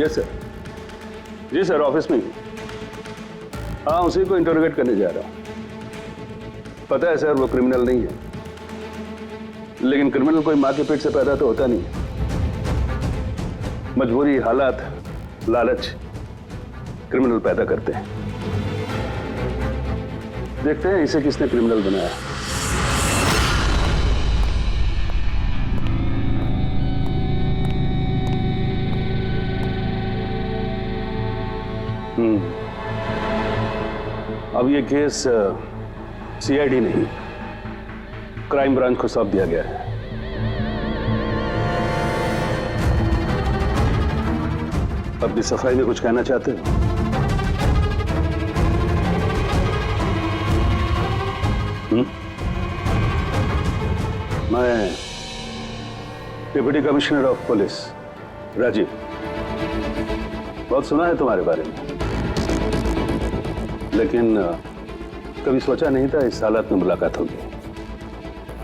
Yes sir. जी sir, office में ही। हाँ, उसी को इंटरोगेट करने जा रहा हूँ। पता है सर, वो क्रिमिनल नहीं है, लेकिन क्रिमिनल कोई माँ के पेट से पैदा तो होता नहीं है। मजबूरी, हालात, लालच क्रिमिनल पैदा करते हैं। देखते हैं इसे किसने क्रिमिनल बनाया। अब ये केस सीआईडी नहीं, क्राइम ब्रांच को सौंप दिया गया है। अपनी सफाई में कुछ कहना चाहते हो? मैं deputy commissioner of police Rajiv, बहुत सुना है तुम्हारे बारे में, लेकिन कभी सोचा नहीं था इस हालत में मुलाकात होगी।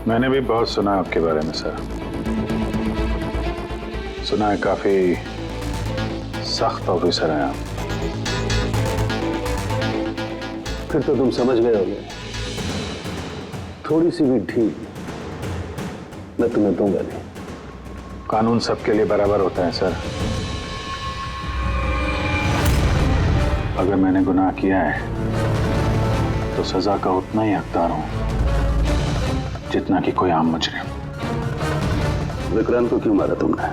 मैंने भी बहुत सुना आपके बारे में सर। सुना है काफी सख्त ऑफिसर हैं आप। फिर तो तुम समझ गए होगे, थोड़ी सी भी ढील मैं तुम्हें दूंगा नहीं। कानून सबके लिए बराबर होता है सर। अगर मैंने गुनाह किया है तो सजा का उतना ही हकदार हूं जितना कि कोई आम मुजरिम। विक्रांत को क्यों मारा तुमने?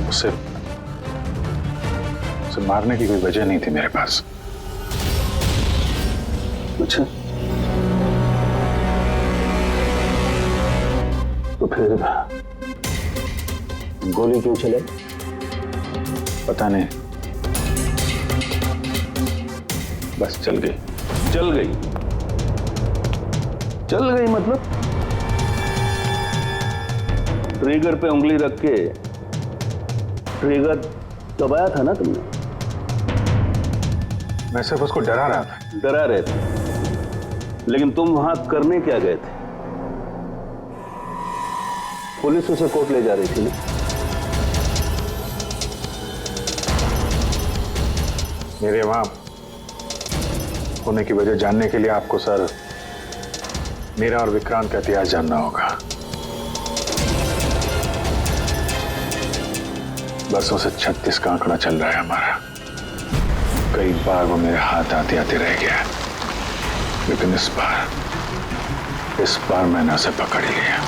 उसे मारने की कोई वजह नहीं थी मेरे पास। अच्छा, तो फिर गोली क्यों चले? पता नहीं, बस चल गई। चल गई? चल गई मतलब? ट्रिगर पे उंगली रख के ट्रिगर दबाया था ना तुमने? मैं सिर्फ उसको डरा रहा था। डरा रहे थे, लेकिन तुम वहां करने क्या गए थे? पुलिस उसे कोर्ट ले जा रही थी ना? मेरे वहां होने की वजह जानने के लिए आपको सर मेरा और विक्रांत का इतिहास जानना होगा। बरसों से 36 का आंकड़ा चल रहा है हमारा। कई बार वो मेरे हाथ आते आते रह गया, लेकिन इस बार मैंने उसे पकड़ लिया।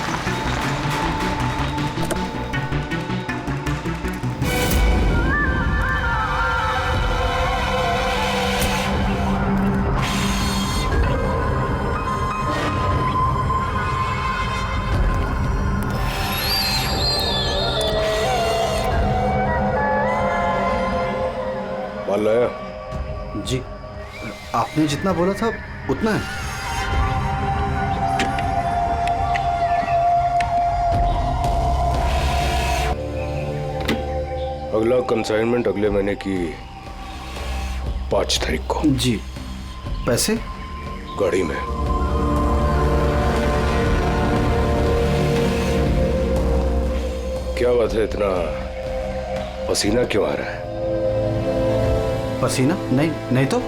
माल लाया? जी, आपने जितना बोला था उतना है। अगला कंसाइनमेंट अगले महीने की 5 तारीख को। जी, पैसे? गाड़ी में। क्या बात है, इतना पसीना क्यों आ रहा है? पसीना? नहीं तो।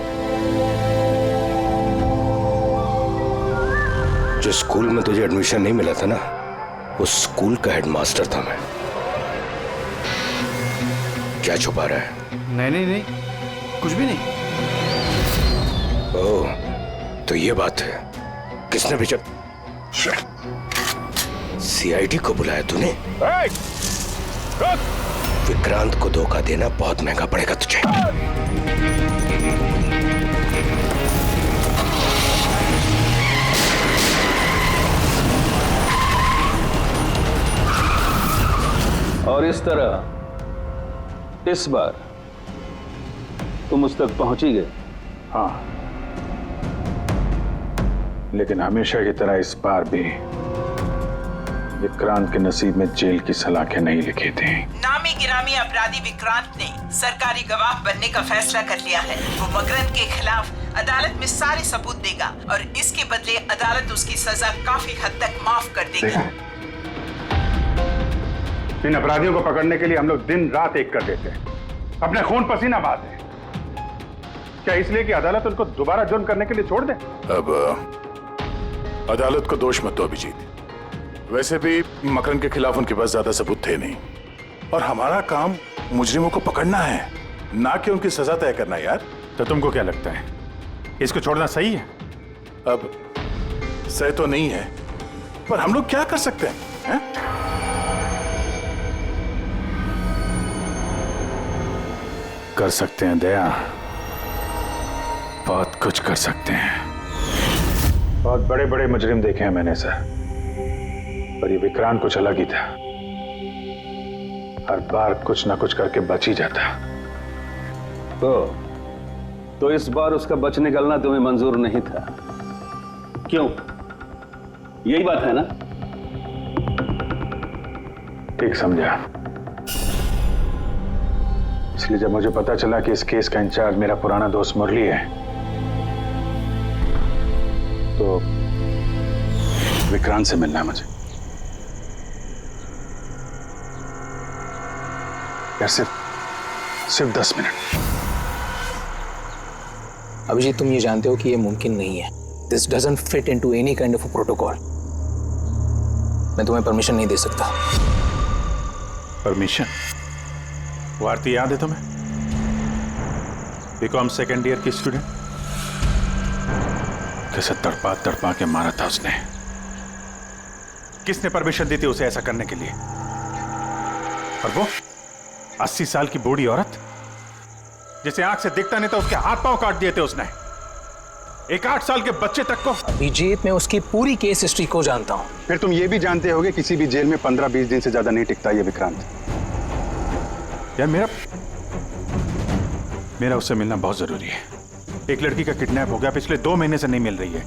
जिस स्कूल में तुझे एडमिशन नहीं मिला था ना, उस स्कूल का हेडमास्टर था मैं। क्या छुपा रहा है? नहीं, कुछ भी नहीं। ओह, तो ये बात है। किसने भेजा? सीआईडी को बुलाया तूने? विक्रांत को धोखा देना बहुत महंगा पड़ेगा तुझे। और इस तरह इस बार तुम उस तक पहुंच ही गए। हाँ, लेकिन हमेशा की तरह इस बार भी विक्रांत के नसीब में जेल की सलाखें नहीं लिखी थी। नामी गिरामी अपराधी विक्रांत ने सरकारी गवाह बनने का फैसला कर लिया है। वो मकरंद के खिलाफ अदालत में सारे सबूत देगा और इसके बदले अदालत उसकी सजा काफी हद तक माफ कर देगी। इन अपराधियों को पकड़ने के लिए हम लोग दिन रात एक कर देते हैं, अपने खून पसीना बहाते हैं। क्या इसलिए कि अदालत उनको दोबारा जुर्म करने के लिए छोड़ दे? अब अदालत को दोष मत दो अभिजीत। वैसे भी मकरन के खिलाफ उनके पास ज्यादा सबूत थे नहीं, और हमारा काम मुजरिमों को पकड़ना है, ना कि उनकी सजा तय करना। यार तो तुमको क्या लगता है, इसको छोड़ना सही है? अब सही तो नहीं है, पर हम लोग क्या कर सकते हैं? कर सकते हैं दया, बहुत कुछ कर सकते हैं। बहुत बड़े बड़े मुजरिम देखे हैं मैंने सर, पर ये विक्रांत कुछ अलग ही था। हर बार कुछ ना कुछ करके बच ही जाता। तो इस बार उसका बच निकलना तुम्हें मंजूर नहीं था, क्यों? यही बात है ना? ठीक समझा। इसलिए जब मुझे पता चला कि इस केस का इंचार्ज मेरा पुराना दोस्त मुरली है, तो विक्रांत से मिलना है मुझे। यार सिर्फ 10 मिनट। अभिजीत, तुम ये जानते हो कि ये मुमकिन नहीं है। This doesn't fit into any kind of protocol. मैं तुम्हें परमिशन नहीं दे सकता। परमिशन? वो आरती याद है तुम्हें? बीकॉम सेकेंड ईयर की स्टूडेंट, कैसे तड़पा तड़पा के मारा था उसने। किसने परमिशन दी थी उसे ऐसा करने के लिए? और वो 80 साल की बूढ़ी औरत जिसे आंख से दिखता नहीं था, उसके हाथ पांव काट दिए थे उसने। एक 8 साल के बच्चे तक को। अभिजीत, मैं उसकी पूरी केस हिस्ट्री को जानता हूं। फिर तुम ये भी जानते होगे किसी भी जेल में 15-20 दिन से ज्यादा नहीं टिकता ये विक्रांत। यार मेरा उससे मिलना बहुत जरूरी है। एक लड़की का किडनैप हो गया, पिछले 2 महीने से नहीं मिल रही है।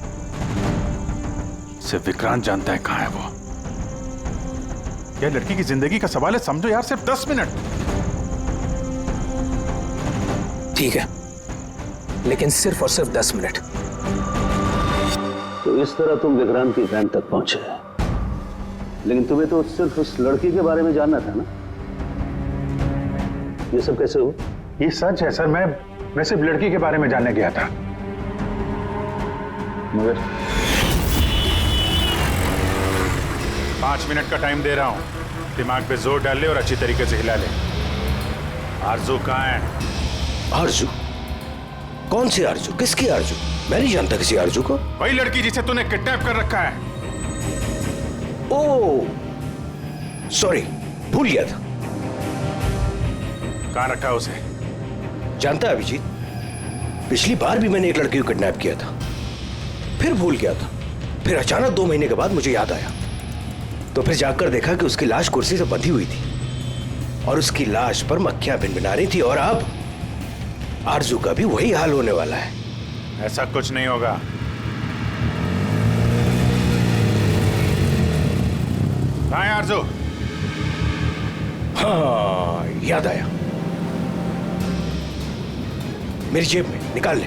सिर्फ विक्रांत जानता है कहां है वो। यह लड़की की जिंदगी का सवाल है, समझो यार, सिर्फ 10 मिनट। ठीक है, लेकिन सिर्फ और सिर्फ 10 मिनट। तो इस तरह तुम विक्रांत की वैन तक पहुंचे, लेकिन तुम्हें तो सिर्फ उस लड़की के बारे में जानना था ना? ये सब कैसे हो? ये सच है सर, मैं सिर्फ लड़की के बारे में जानने गया था, मगर 5 मिनट का टाइम दे रहा हूं। दिमाग पे जोर डाल ले और अच्छी तरीके से हिला ले। आरजू कहां है? आरजू? कौन सी आरजू? किसकी आरजू? मैं नहीं जानता किसी आरजू को। वही लड़की जिसे तूने किडनैप कर रखा है। ओह सॉरी, भूल गया था। कहां रखा है उसे? जानता है अभिजीत, पिछली बार भी मैंने एक लड़की को किडनैप किया था, फिर भूल गया था। फिर अचानक 2 महीने के बाद मुझे याद आया, तो फिर जाकर देखा कि उसकी लाश कुर्सी से बंधी हुई थी और उसकी लाश पर मक्खियां भिनभिना रही थी। और अब आरजू का भी वही हाल होने वाला है। ऐसा कुछ नहीं होगा। कहां है आरजू? हाँ, याद आया, मेरी जेब में, निकाल ले।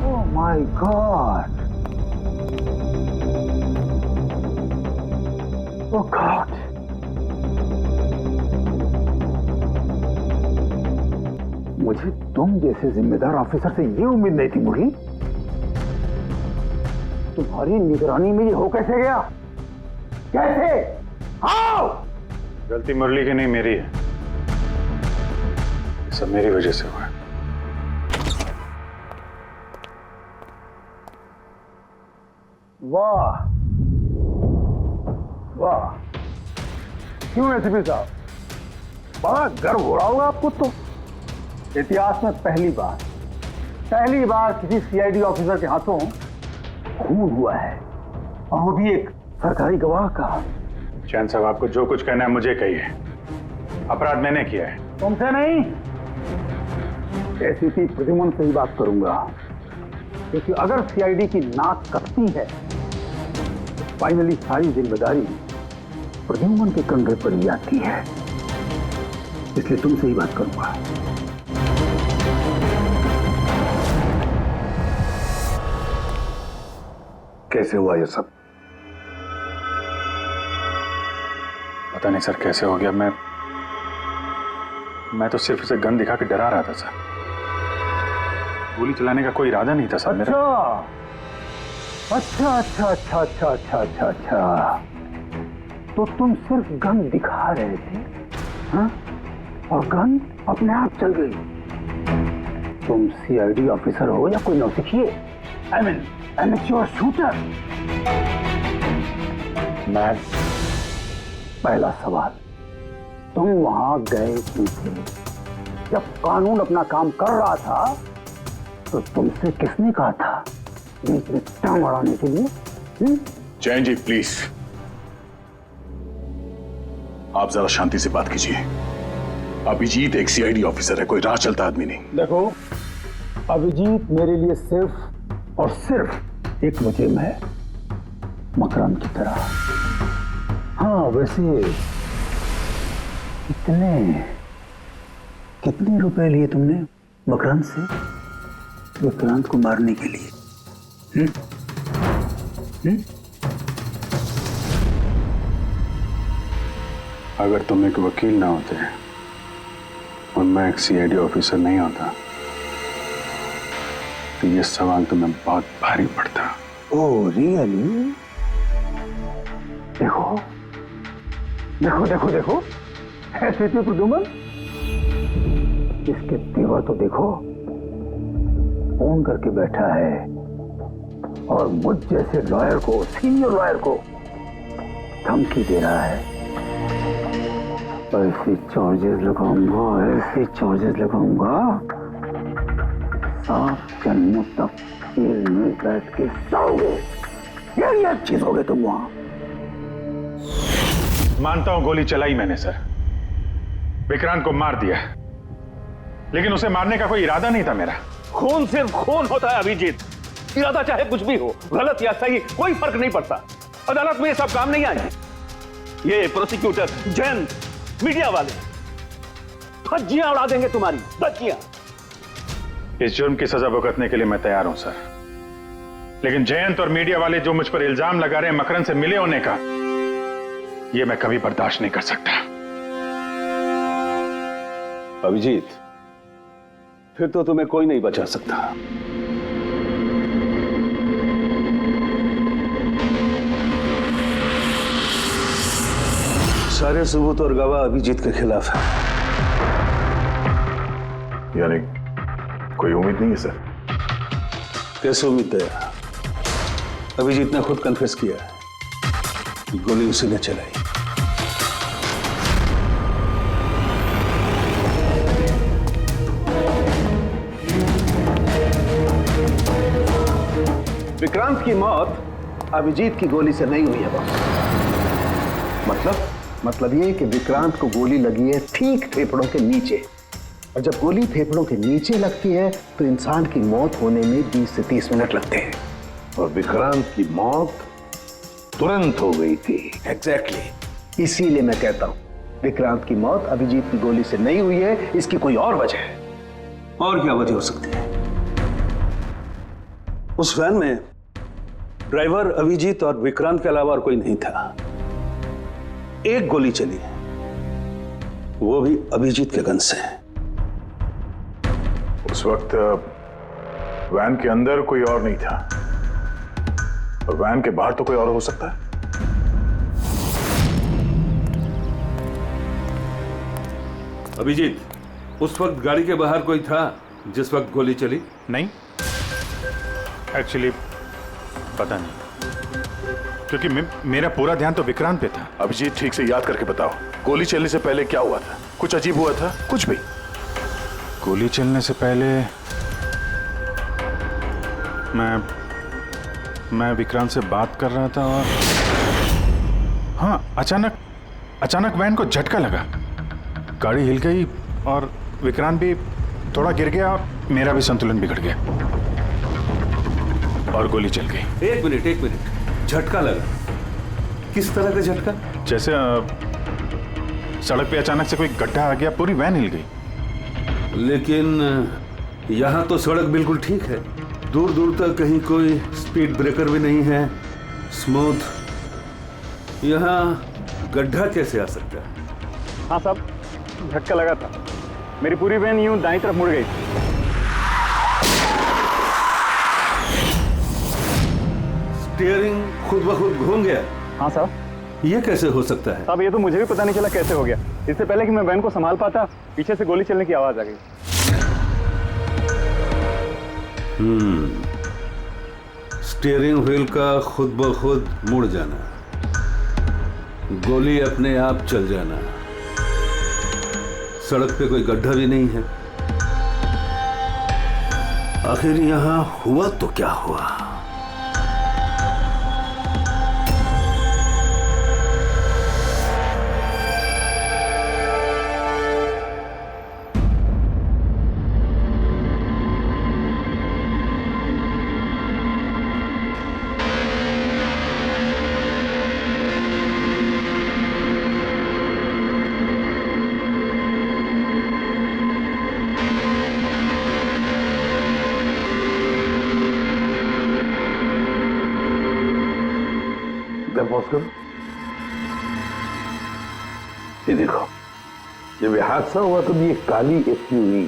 Oh my God! Oh God! मुझे तुम जैसे जिम्मेदार ऑफिसर से ये उम्मीद नहीं थी मुरली। तुम्हारी निगरानी में ये हो कैसे गया? कैसे? हाउ? गलती मुरली की नहीं, मेरी है। ये सब मेरी वजह से हुआ है। वाह वाह, क्यों एसपी साहब, बड़ा गर्व हो रहा होगा आपको। तो इतिहास में पहली बार किसी सीआईडी ऑफिसर के हाथों खून हुआ है, और वो भी एक सरकारी गवाह का। चैन साहब, आपको जो कुछ कहना है मुझे कहिए। अपराध मैंने किया है। तुमसे नहीं, एसीपी प्रद्युम्न से ही बात करूंगा, क्योंकि अगर सीआईडी की नाक कटती है फाइनली सारी जिम्मेदारी प्रद्युम्न के कंधे पर ही आती है, इसलिए तुमसे ही बात करूंगा। कैसे हुआ ये सब? पता नहीं सर कैसे हो गया। मैं तो सिर्फ उसे गन दिखा के डरा रहा था सर। गोली चलाने का कोई इरादा नहीं था सर मेरा। अच्छा। तो तुम सिर्फ गन दिखा रहे थे, हाँ? और गन अपने आप चल गई। तुम सीआईडी ऑफिसर हो या कोई नौसिखिए? I mean amateur shooter. मैं पहला सवाल, तुम वहां गए क्यों थे? जब कानून अपना काम कर रहा था तो तुमसे किसने कहा था बीच में टांग अड़ाने के लिए? जैन जी प्लीज, आप जरा शांति से बात कीजिए। अभिजीत एक सीआईडी ऑफिसर है, कोई राह चलता आदमी नहीं। देखो, अभिजीत मेरे लिए सिर्फ और सिर्फ एक मुजरिम है, मकरंद की तरह। हाँ, वैसे कितने रुपए लिए तुमने मकरंद से विक्रांत को मारने के लिए? अगर तुम एक वकील ना होते और मैं एक सीआईडी ऑफिसर नहीं होता तो ये सवाल तुम्हें बहुत भारी पड़ता। Oh really? देखो ऐसे थे प्रद्युम्न। इसके तेवर तो देखो, फोन करके बैठा है और मुझ जैसे लॉयर को, सीनियर लॉयर को धमकी दे रहा है। ऐसे चार्जेस लगाऊंगा आप जन्मों तक जेल में बैठ के सड़ोगे। ये चीज हो गए तुम वहां। मानता हूं गोली चलाई मैंने सर, विक्रांत को मार दिया, लेकिन उसे मारने का कोई इरादा नहीं था मेरा। खून सिर्फ खून होता है अभिजीत, इरादा चाहे कुछ भी हो, गलत या सही कोई फर्क नहीं पड़ता। अदालत में ये सब काम नहीं आए। ये प्रोसिक्यूटर, जैन, मीडिया वाले धज्जियां उड़ा देंगे तुम्हारी, धज्जियां। इस जुर्म की सजा भुगतने के लिए मैं तैयार हूं सर, लेकिन जयंत और मीडिया वाले जो मुझ पर इल्जाम लगा रहे हैं मकरंद से मिले होने का, यह मैं कभी बर्दाश्त नहीं कर सकता। अभिजीत, फिर तो तुम्हें कोई नहीं बचा सकता। सारे सबूत और गवाह अभिजीत के खिलाफ है। यानी कोई उम्मीद नहीं है सर? कैसे उम्मीद है? अभिजीत ने खुद कन्फेस किया है कि गोली उसी ने चलाई। विक्रांत की मौत अभिजीत की गोली से नहीं हुई है बॉस। मतलब ये कि विक्रांत को गोली लगी है ठीक फेफड़ों के नीचे, और जब गोली फेफड़ों के नीचे लगती है तो इंसान की मौत होने में 20 से 30 मिनट लगते हैं, और विक्रांत की मौत तुरंत हो गई थी। एग्जैक्टली, इसीलिए मैं कहता हूं विक्रांत की मौत अभिजीत की गोली से नहीं हुई है, इसकी कोई और वजह है। और क्या वजह हो सकती है? उस वैन में ड्राइवर अभिजीत और विक्रांत के अलावा और कोई नहीं था। एक गोली चली है, वो भी अभिजीत के गन से। उस वक्त वैन के अंदर कोई और नहीं था, और वैन के बाहर तो कोई और हो सकता है। अभिजीत, उस वक्त गाड़ी के बाहर कोई था जिस वक्त गोली चली? नहीं, एक्चुअली पता नहीं, क्योंकि मेरा पूरा ध्यान तो विक्रांत पे था। अभिजीत, ठीक से याद करके बताओ, गोली चलने से पहले क्या हुआ था? कुछ अजीब हुआ था? कुछ भी? गोली चलने से पहले मैं विक्रांत से बात कर रहा था और हाँ, अचानक वैन को झटका लगा, गाड़ी हिल गई और विक्रांत भी थोड़ा गिर गया और मेरा भी संतुलन बिगड़ गया और गोली चल गई। एक मिनट, झटका लगा? किस तरह का झटका? जैसे सड़क पे अचानक से कोई गड्ढा आ गया, पूरी वैन हिल गई। लेकिन यहाँ तो सड़क बिल्कुल ठीक है, दूर दूर तक कहीं कोई स्पीड ब्रेकर भी नहीं है, स्मूथ। यहाँ गड्ढा कैसे आ सकता है? हाँ साहब, झटका लगा था। मेरी पूरी वैन यूं दाईं तरफ मुड़ गई। स्टीयरिंग खुद ब खुद घूम गया? हाँ साहब। ये कैसे हो सकता है? साहब ये तो मुझे भी पता नहीं चला कैसे हो गया। इससे पहले कि मैं वैन को संभाल पाता, पीछे से गोली चलने की आवाज आ गई। स्टीयरिंग व्हील का खुद ब खुद मुड़ जाना, गोली अपने आप चल जाना, सड़क पे कोई गड्ढा भी नहीं है। आखिर यहां हुआ तो क्या हुआ? ये देखो, जब ये हादसा हुआ तो ये काली एसयूवी,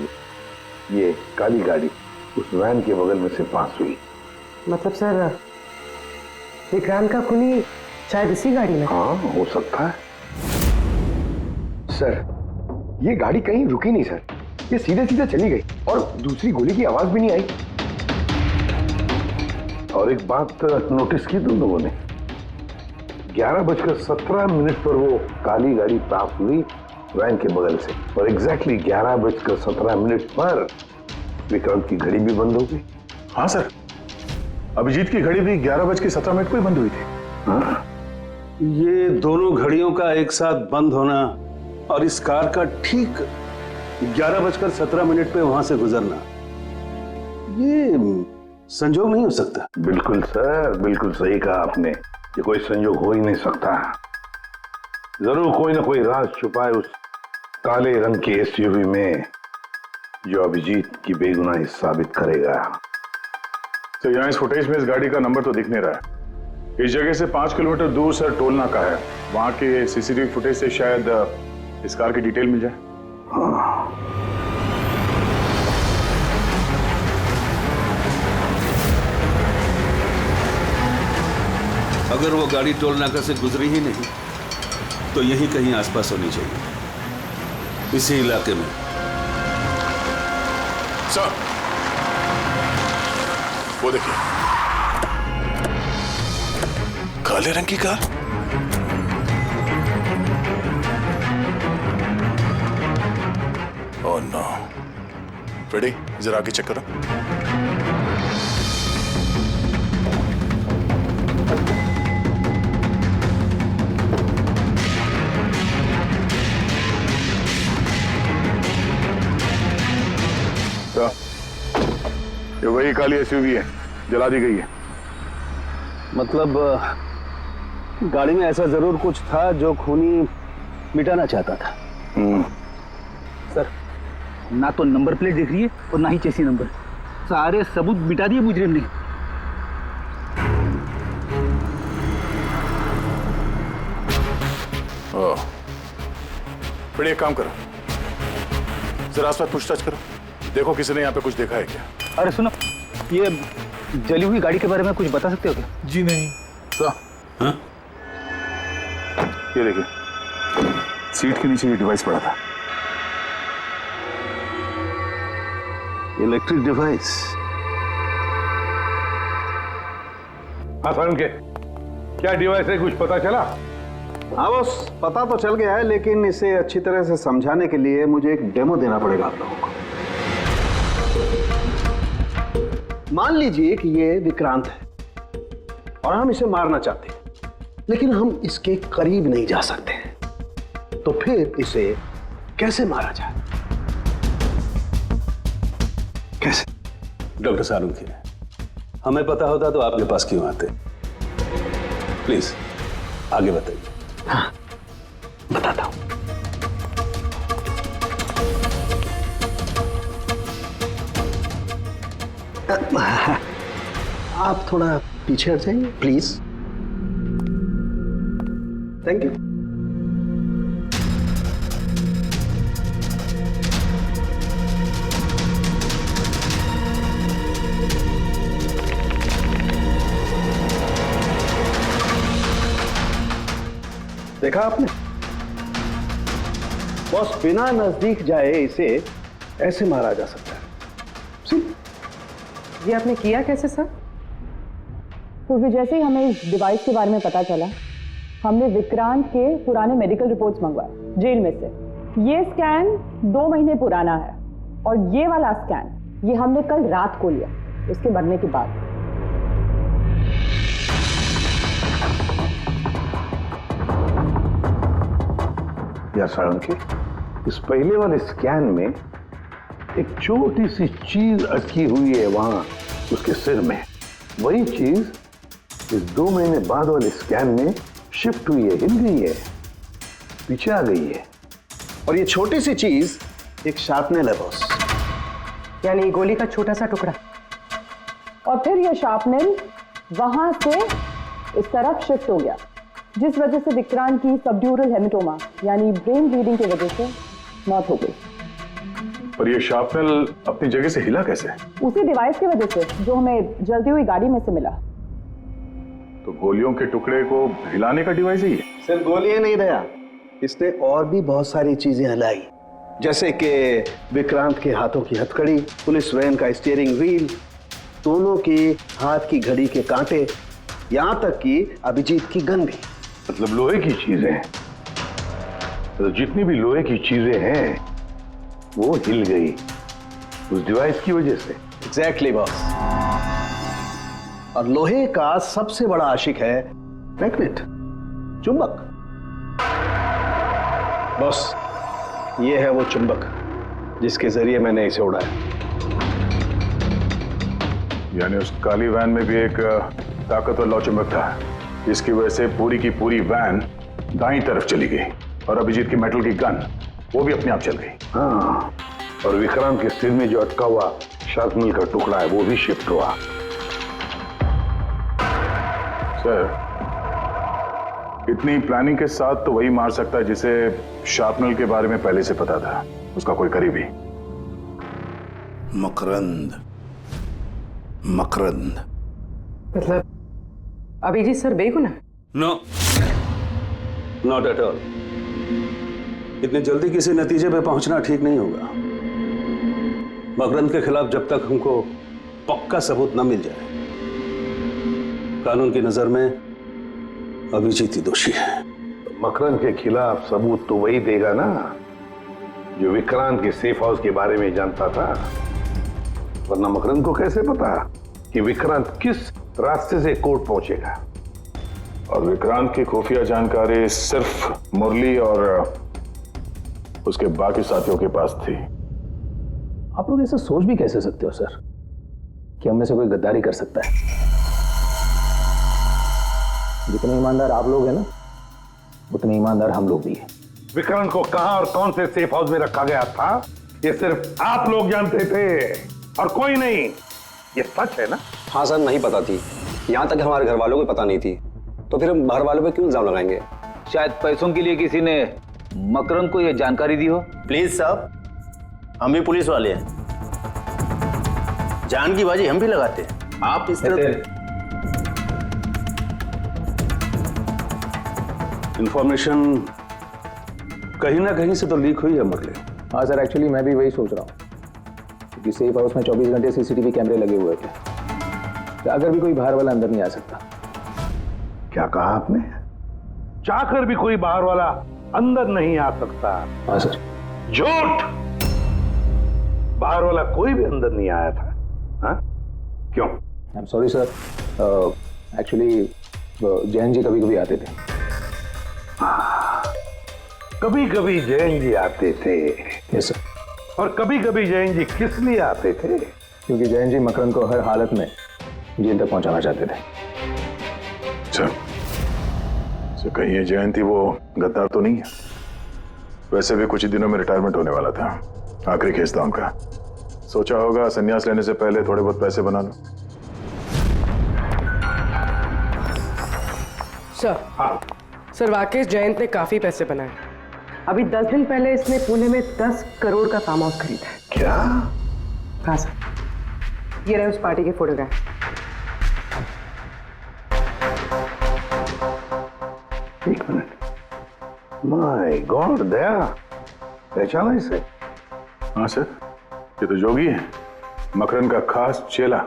ये काली गाड़ी उस वैन के बगल में से पास हुई। मतलब सर, विक्रांत का खूनी शायद इसी गाड़ी में? हाँ, हो सकता है। सर, ये गाड़ी कहीं रुकी नहीं सर, ये सीधे सीधे चली गई और दूसरी गोली की आवाज भी नहीं आई। और एक बात नोटिस की तुम लोगों ने, 11:17 पर वो काली गाड़ी पास हुई वैन के बगल से, और एग्जैक्टली 11:17 पर विक्रांत की घड़ी भी बंद हो गई। हाँ सर, अभिजीत की घड़ी भी 11:17 को ही बंद हुई थी। हाँ? ये दोनों घड़ियों का एक साथ बंद होना और इस कार का ठीक 11:17 पे वहां से गुजरना, ये संजोग नहीं हो सकता। बिल्कुल सर, बिल्कुल सही कहा आपने, ये कोई संयोग हो ही नहीं सकता। जरूर कोई ना कोई राज छुपा है उस काले रंग के एसयूवी में, जो अभिजीत की बेगुनाही साबित करेगा। तो यहाँ इस फुटेज में इस गाड़ी का नंबर तो दिख नहीं रहा है। इस जगह से 5 किलोमीटर दूर सर टोल नाका है, वहां के सीसीटीवी फुटेज से शायद इस कार की डिटेल मिल जाए। हाँ। अगर वो गाड़ी टोल नाका से गुजरी ही नहीं तो यहीं कहीं आसपास होनी चाहिए, इसी इलाके में। सर, वो देखिए, काले रंग की कार। Oh no. रेडी, जरा आगे चेक करो। ये वही काली एसयूवी है, जला दी गई है। मतलब गाड़ी में ऐसा जरूर कुछ था जो खूनी मिटाना चाहता था। सर, ना तो नंबर प्लेट दिख रही है और ना ही चेसी नंबर, सारे सबूत मिटा दिए मुजरिम ने। ओह, फिर एक काम करो, जरा आसपास पूछताछ करो, देखो किसी ने यहाँ पे कुछ देखा है क्या। अरे सुनो, ये जली हुई गाड़ी के बारे में कुछ बता सकते हो क्या? जी नहीं। हाँ? ये देखिए, सीट के नीचे ये डिवाइस पड़ा था। Electric device. हसन के क्या डिवाइस है, कुछ पता चला? हाँ बस, पता तो चल गया है, लेकिन इसे अच्छी तरह से समझाने के लिए मुझे एक डेमो देना पड़ेगा आप लोगों को। मान लीजिए कि ये विक्रांत है और हम इसे मारना चाहते हैं, लेकिन हम इसके करीब नहीं जा सकते हैं, तो फिर इसे कैसे मारा जाए? कैसे? डॉक्टर सालुंखे, हमें पता होता तो आपके पास क्यों आते? प्लीज आगे बताइए। हाँ, बताता हूं। आप थोड़ा पीछे हट जाइए प्लीज। Thank you. देखा आपने, बॉस बिना नजदीक जाए इसे ऐसे मारा जा सकता है। ये आपने किया कैसे सर? तो फिर जैसे ही हमें इस डिवाइस के बारे में पता चला, हमने विक्रांत के पुराने मेडिकल रिपोर्ट्स मंगवाए जेल में से। ये स्कैन 2 महीने पुराना है और ये वाला स्कैन ये हमने कल रात को लिया उसके मरने के बाद। या साळुंखे, इस पहले वाले स्कैन में एक छोटी सी चीज अटकी हुई है वहां उसके सिर में। वही चीज इस 2 महीने बाद वाले स्कैन में शिफ्ट हुई है, हिल गई है, पीछे आ गई है। और ये छोटी सी चीज एक शार्पनेल है बॉस, यानी गोली का छोटा सा टुकड़ा। और फिर ये शार्पनेल वहां से इस तरफ शिफ्ट हो गया, जिस वजह से विक्रांत की सबड्यूरल हेमेटोमा यानी ब्रेन ब्लीडिंग की वजह से मौत हो गई। पर ये शार्पनेल अपनी जगह से हिला कैसे? उसी डिवाइस की वजह से जो हमें जलती हुई गाड़ी में से मिला। तो गोलियों के टुकड़े को हिलाने का डिवाइस ही है? सिर्फ गोलियां नहीं रहा, इसने और भी बहुत सारी चीजें हिलाई, जैसे कि विक्रांत के हाथों की हथकड़ी, पुलिस वैन का स्टीयरिंग व्हील, दोनों की हाथ की घड़ी के कांटे, यहां तक कि अभिजीत की गन भी। मतलब लोहे की चीजें, तो जितनी भी लोहे की चीजें हैं वो हिल गई उस डिवाइस की वजह से। Exactly boss. और लोहे का सबसे बड़ा आशिक है मैग्नेट, चुंबक। बॉस, ये है वो चुंबक जिसके जरिए मैंने इसे उड़ाया। यानी उस काली वैन में भी एक ताकतवर लौ चुंबक था, जिसकी वजह से पूरी की पूरी वैन दाईं तरफ चली गई और अभिजीत की मेटल की गन वो भी अपने आप चल गई। हाँ, और विक्रांत के सिर में जो अटका हुआ शार्पनेल का टुकड़ा है वो भी शिफ्ट हुआ। सर, इतनी प्लानिंग के साथ तो वही मार सकता है जिसे शार्पनेल के बारे में पहले से पता था, उसका कोई करीबी। मकरंद। मकरंद मतलब अभिजीत सर बेगुनाह? No, not at all. इतनी जल्दी किसी नतीजे पे पहुंचना ठीक नहीं होगा। मकरंद के खिलाफ जब तक हमको पक्का सबूत न मिल जाए, कानून की नजर में अभिजीत ही दोषी है। मकरंद के खिलाफ सबूत तो वही देगा ना जो विक्रांत के सेफ हाउस के बारे में जानता था, वरना मकरंद को कैसे पता कि विक्रांत किस रास्ते से कोर्ट पहुंचेगा। और विक्रांत की खुफिया जानकारी सिर्फ मुरली और उसके बाकी साथियों के पास थी। आप लोग ऐसा सोच भी कैसे सकते हो सर कि हम में से कोई गद्दारी कर सकता है? जितने ईमानदार आप लोग हैं ना, उतने ईमानदार हम लोग भी हैं। विक्रांत को कहां और कौन से सेफ हाउस में रखा गया था ये सिर्फ आप लोग जानते थे और कोई नहीं। ये सच है ना? हाँ सर, नहीं पता थी। यहाँ तक हमारे घर वालों को पता नहीं थी, तो फिर हम बाहर वालों पे क्यों इल्जाम लगाएंगे? शायद पैसों के लिए किसी ने मकरंद को यह जानकारी दी हो। प्लीज साहब, हम भी पुलिस वाले हैं, जान की बाजी हम भी लगाते हैं। आप इस तरह इंफॉर्मेशन कहीं ना कहीं से तो लीक हुई है मुरली। हाँ सर, एक्चुअली मैं भी वही सोच रहा हूँ, क्योंकि सेफ हाउस में 24 घंटे सीसीटीवी कैमरे लगे हुए थे, तो अगर भी कोई बाहर वाला अंदर नहीं आ सकता। क्या कहा आपने? चाहकर भी कोई बाहर वाला अंदर नहीं आ सकता? हाँ सर। झूठ! बाहर वाला कोई भी अंदर नहीं आया था। हाँ? क्यों? I am sorry sir, actually Jain ji कभी कभी आते थे। कभी कभी जैन जी आते थे? Yes sir. और कभी कभी जैन जी किस लिए आते थे? क्योंकि जैन जी मकरंद को हर हालत में जेल तक पहुंचाना चाहते थे। तो कहीं ये जयंती वो गद्दार तो नहीं है? वैसे भी कुछ ही दिनों में रिटायरमेंट होने वाला था, आखिरी केस था उनका। सोचा होगा संन्यास लेने से पहले थोड़े बहुत पैसे बना लो। सर, सर वाकई जयंत ने काफी पैसे बनाए। अभी 10 दिन पहले इसने पुणे में 10 करोड़ का फार्म हाउस खरीदा है। क्या? हाँ सर, ये रहे उस पार्टी के फोटोग्राफ। एक मिनट, माय गॉड दया, पहचाना इसे? हाँ सर, ये तो जोगी है, मकरन का खास चेला।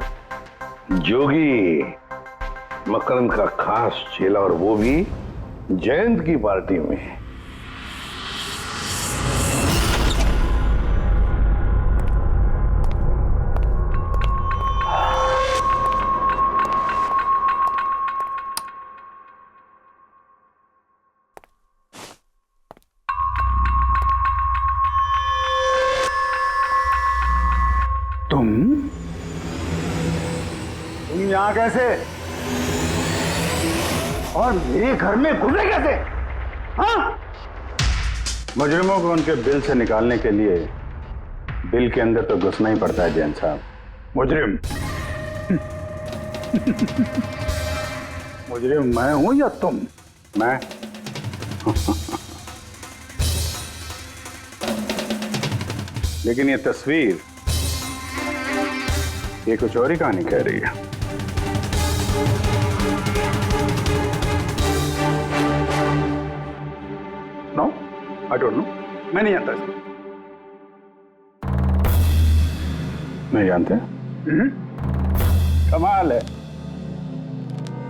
जोगी, मकरन का खास चेला, और वो भी जयंत की पार्टी में। तुम यहां कैसे और मेरे घर में घुसे कैसे? हाँ? मुजरिमों को उनके बिल से निकालने के लिए बिल के अंदर तो घुसना ही पड़ता है जैन साहब। मुजरिम? मुजरिम मैं हूं या तुम? मैं लेकिन ये तस्वीर ये कुछ और ही कहानी कह रही है। नो, आई डोंट नो, मैं नहीं जानता इसको। नहीं जानते? कमाल है,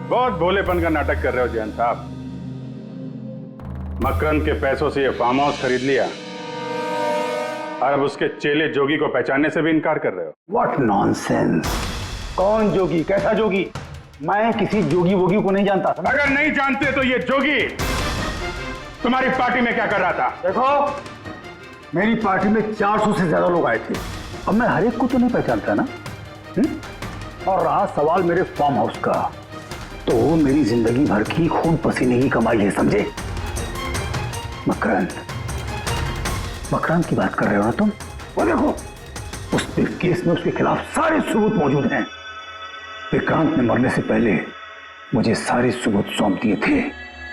बहुत भोलेपन का नाटक कर रहे हो जैन साहब। मकरन के पैसों से ये फार्म हाउस खरीद लिया और अब उसके चेले जोगी को पहचानने से भी इनकार कर रहे हो। What nonsense! कौन जोगी? कैसा जोगी? मैं किसी जोगी वोगी को नहीं जानता। अगर नहीं जानते तो ये जोगी तुम्हारी पार्टी में क्या कर रहा था? देखो, मेरी पार्टी में 400 से ज्यादा लोग आए थे। अब मैं हर एक को तो नहीं पहचानता ना। और रहा सवाल मेरे फार्म हाउस का, तो मेरी जिंदगी भर की खून पसीने की कमाई है, समझे? मकरन, मकरन की बात कर रहे हो ना तुम? वो देखो, उस केस में उसके खिलाफ सारे सबूत मौजूद हैं। विक्रांत ने मरने से पहले मुझे सारे सबूत सौंप दिए थे।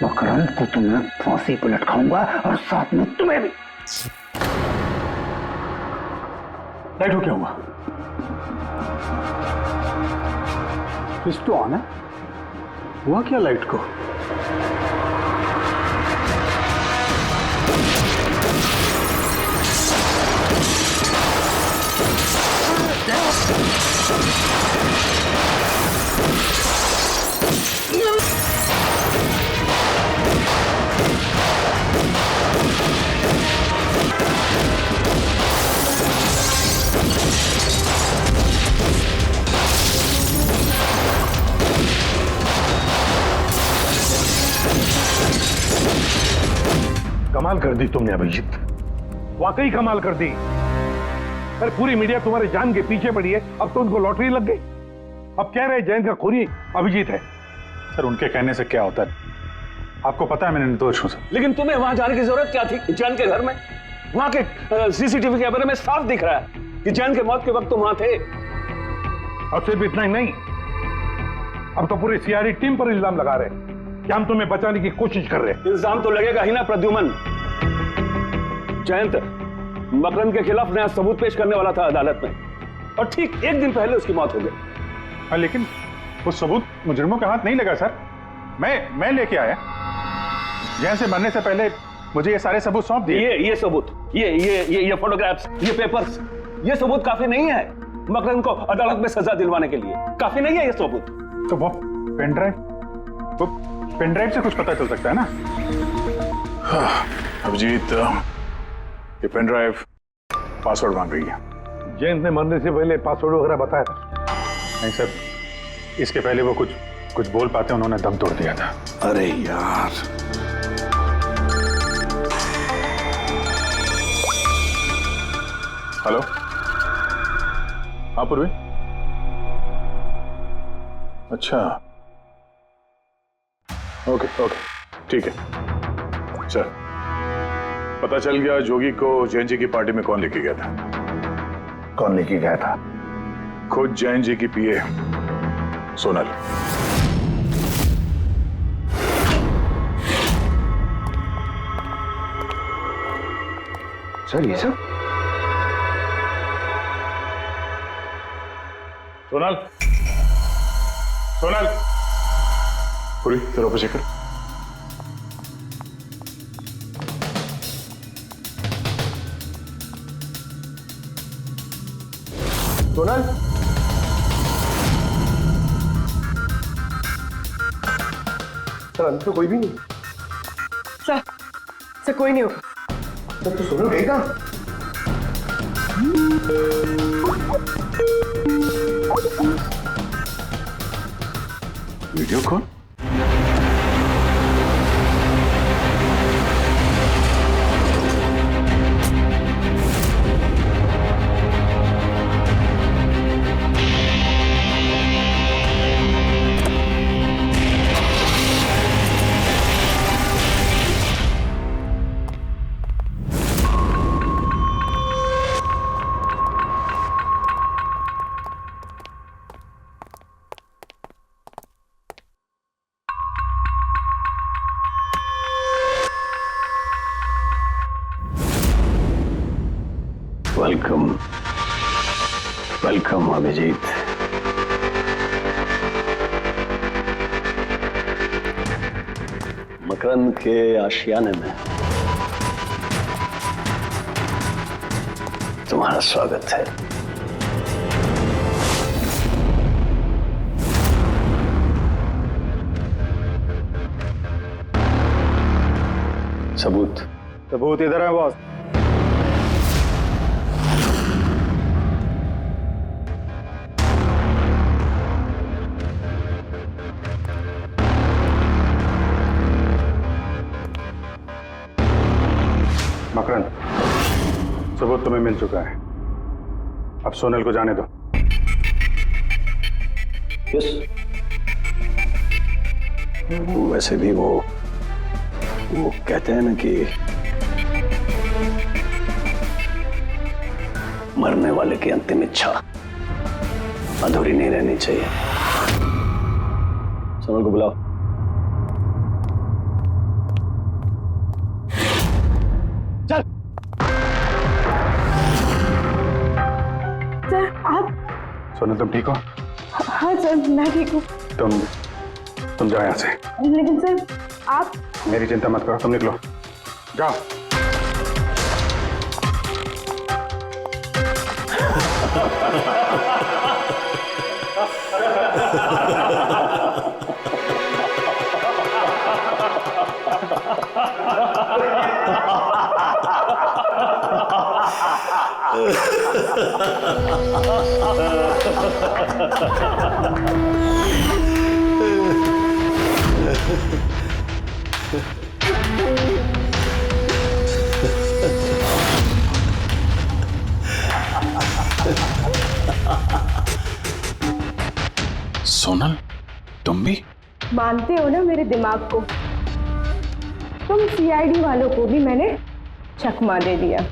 मकरन को तो मैं फांसी पर लटकाऊंगा और साथ में तुम्हें भी। लाइट हो क्या हुआ? स्विच तो ऑन है, हुआ क्या लाइट को? कमाल कर दी तुमने अभिजीत, वाकई कमाल कर दी। अरे पूरी मीडिया तुम्हारे जान के पीछे पड़ी है, अब तो उनको लॉटरी लग गई। अब कह रहे जयंत का खूनी अभिजीत है। सर उनके कहने से क्या होता है? आपको पता है मैं निर्दोष हूं सर। लेकिन तुम्हें वहां जाने की जरूरत क्या थी? जैन के घर में, वहां के सीसीटीवी कैमरे में साफ दिख रहा है कि जैन के मौत के वक्त तुम वहां थे। और सिर्फ इतना ही नहीं, अब तो पूरी सीआईडी टीम पर इल्जाम लगा रहे हैं कि हम तुम्हें बचाने की कोशिश कर रहे हैं। इल्जाम तो लगेगा ही ना प्रद्युमन। जयंत मकरन के खिलाफ नया सबूत पेश करने वाला था अदालत में, और ठीक एक दिन पहले उसकी मौत हो गई। लेकिन वो सबूत मुजरिमों के हाथ नहीं लगा सर, मैं लेके आया। जैन से मरने से पहले मुझे ये सारे सबूत सौंप दिए। ये सबूत, ये फोटोग्राफ्स, ये पेपर्स, ये सबूत काफी नहीं है मकरन को अदालत में सजा दिलवाने के लिए। काफी नहीं है ये सबूत। तो वो पेनड्राइव से कुछ पता चल सकता है ना? अभिजीत, ये पेनड्राइव पासवर्ड मांग रही है। जयंत ने मरने से पहले पासवर्ड वगैरह बताया था? नहीं सर, इसके पहले वो कुछ बोल पाते उन्होंने दम तोड़ दिया था। अरे यार, हेलो, हाँ पूर्वी। अच्छा, ओके ओके। ठीक है सर। पता चल गया जोगी को जैन जी की पार्टी में कौन लेके गया था। कौन लेके गया था? खुद जैन जी की पीए सोनल। सर ये सब सोनल, सोनल, पूरी तेरे ऊपर चेक कर। सोनल, सर अंदर तो कोई भी नहीं। सर कोई नहीं होगा। सर तो सोनल गई कहाँ? Video call? Welcome, welcome Abhijit. Makarand के आशियाने में तुम्हारा स्वागत है। सबूत? सबूत इधर है बॉस। मकरंद, सबूत तुम्हें मिल चुका है, अब सोनल को जाने दो। यस। वैसे भी वो कहते हैं ना कि मरने वाले की अंतिम इच्छा अधूरी नहीं रहनी चाहिए। सोनल को बुलाओ। सर आप? सोनल तुम ठीक हो? हाँ सर मैं ठीक हूँ। तुम जाओ यहाँ से। लेकिन सर आप? मेरी चिंता मत करो, तुम निकलो, जाओ। सोनल, तुम भी? मानते हो ना मेरे दिमाग को? तुम सीआईडी वालों को भी मैंने चकमा दे दिया।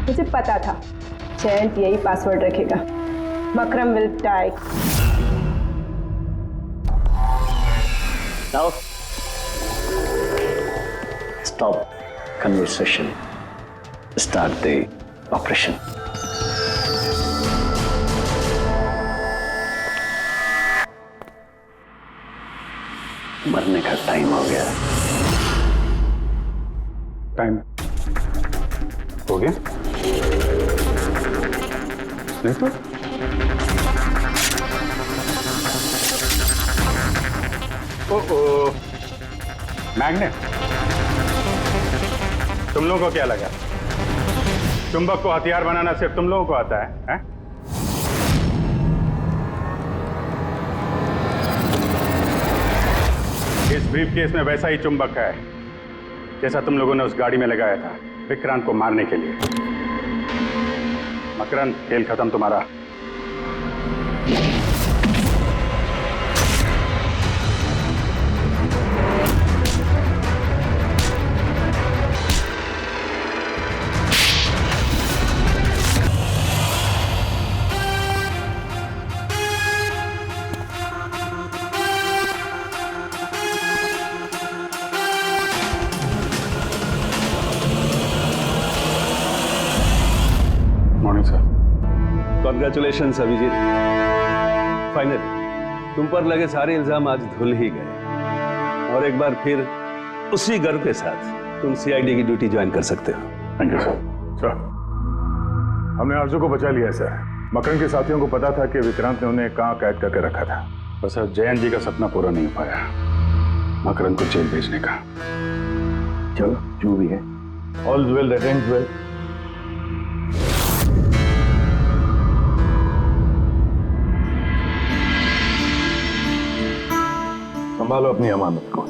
मुझे पता था जयंत यही पासवर्ड रखेगा। Makaram will die. Now, stop conversation. Start the operation. मरने का टाइम हो गया। टाइम हो गया? नहीं तो मैग्नेट? तुम लोगों को क्या लगा चुंबक को हथियार बनाना सिर्फ तुम लोगों को आता है? इस ब्रीफकेस में वैसा ही चुंबक है जैसा तुम लोगों ने उस गाड़ी में लगाया था विक्रांत को मारने के लिए। मकरंद, खेल खत्म तुम्हारा। Morning sir. Congratulation Abhijeet, finally तुम पर लगे सारे इल्जाम आज धुल ही गए और एक बार फिर उसी गर्व के साथ तुम सीआईडी की ड्यूटी ज्वाइन कर सकते हो। Thank you sir. सर, हमने आरजू को बचा लिया है सर। मकरंद के साथियों को पता था कि विक्रांत ने उन्हें कहाँ कैद करके रखा था, बस जयंत जी का सपना पूरा नहीं हो पाया मकरंद को जेल भेजने का। चलो जो भी है, all well that ends well. संभालो अपनी अमानत को।